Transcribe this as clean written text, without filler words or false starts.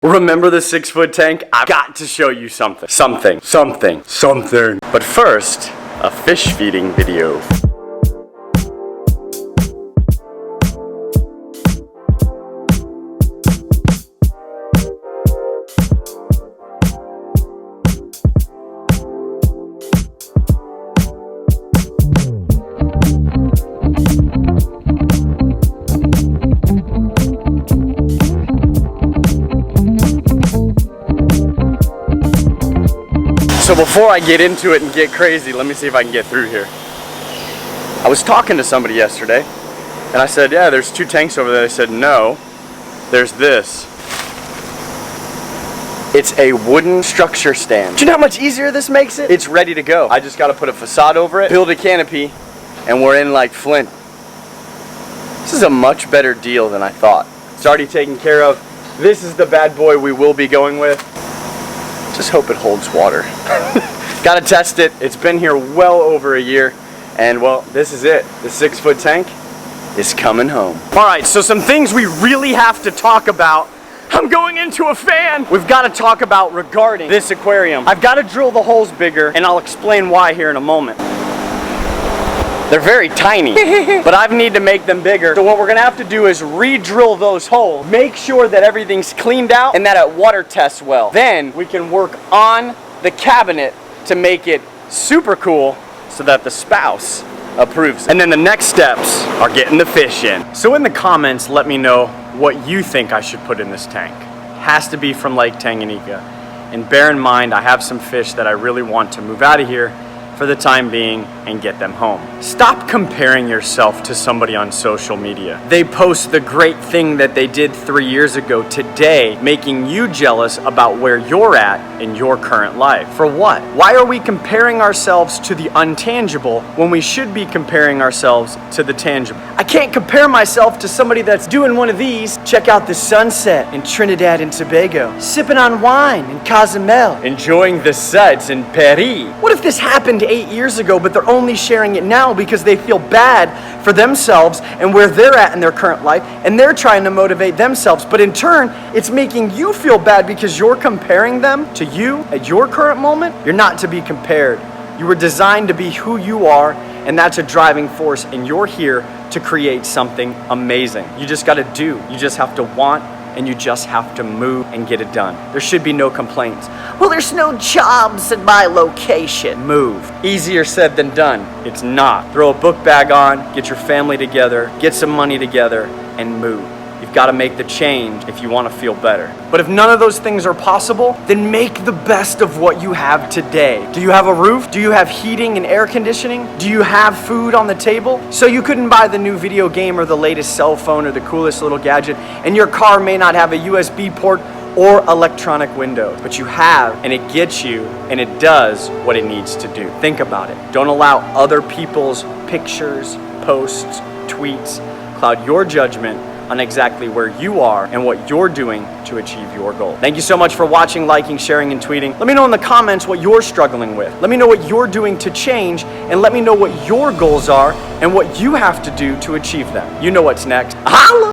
Remember the 6-foot tank? I've got to show you something. Something. But first, a fish feeding video. So before I get into it and get crazy, let me see if I can get through here. I was talking to somebody yesterday, and I said, yeah, there's 2 tanks over there. They said, no, there's this. It's a wooden structure stand. Do you know how much easier this makes it? It's ready to go. I just got to put a facade over it, build a canopy, and we're in like Flint. This is a much better deal than I thought. It's already taken care of. This is the bad boy we will be going with. Just hope it holds water. Gotta test it. It's been here well over a year. And well, this is it. The 6-foot tank is coming home. Alright, so some things we really have to talk about. I'm going into a fan. We've got to talk about regarding this aquarium. I've got to drill the holes bigger, and I'll explain why here in a moment. They're very tiny, but I need to make them bigger. So what we're gonna have to do is re-drill those holes, make sure that everything's cleaned out and that it water tests well. Then we can work on the cabinet to make it super cool so that the spouse approves it. And then the next steps are getting the fish in. So in the comments, let me know what you think I should put in this tank. Has to be from Lake Tanganyika. And bear in mind, I have some fish that I really want to move out of here for the time being and get them home. Stop comparing yourself to somebody on social media. They post the great thing that they did 3 years ago today, making you jealous about where you're at in your current life. For what? Why are we comparing ourselves to the untangible when we should be comparing ourselves to the tangible? I can't compare myself to somebody that's doing one of these. Check out the sunset in Trinidad and Tobago, sipping on wine in Cozumel, enjoying the sights in Paris. What if this happened 8 years ago, but they're only sharing it now because they feel bad for themselves and where they're at in their current life, and they're trying to motivate themselves, but in turn, it's making you feel bad because you're comparing them to you at your current moment? You're not to be compared. You were designed to be who you are, and that's a driving force, and you're here to create something amazing. You just gotta do. You just have to want, and you just have to move and get it done. There should be no complaints. Well, there's no jobs in my location. Move. Easier said than done. It's not. Throw a book bag on, get your family together, get some money together, and move. You've got to make the change if you want to feel better. But if none of those things are possible, then make the best of what you have today. Do you have a roof? Do you have heating and air conditioning? Do you have food on the table? So you couldn't buy the new video game or the latest cell phone or the coolest little gadget, and your car may not have a USB port or electronic windows, but you have, and it gets you, and it does what it needs to do. Think about it. Don't allow other people's pictures, posts, tweets cloud your judgment on exactly where you are and what you're doing to achieve your goal. Thank you so much for watching, liking, sharing, and tweeting. Let me know in the comments what you're struggling with. Let me know what you're doing to change, and let me know what your goals are and what you have to do to achieve them. You know what's next. Holla!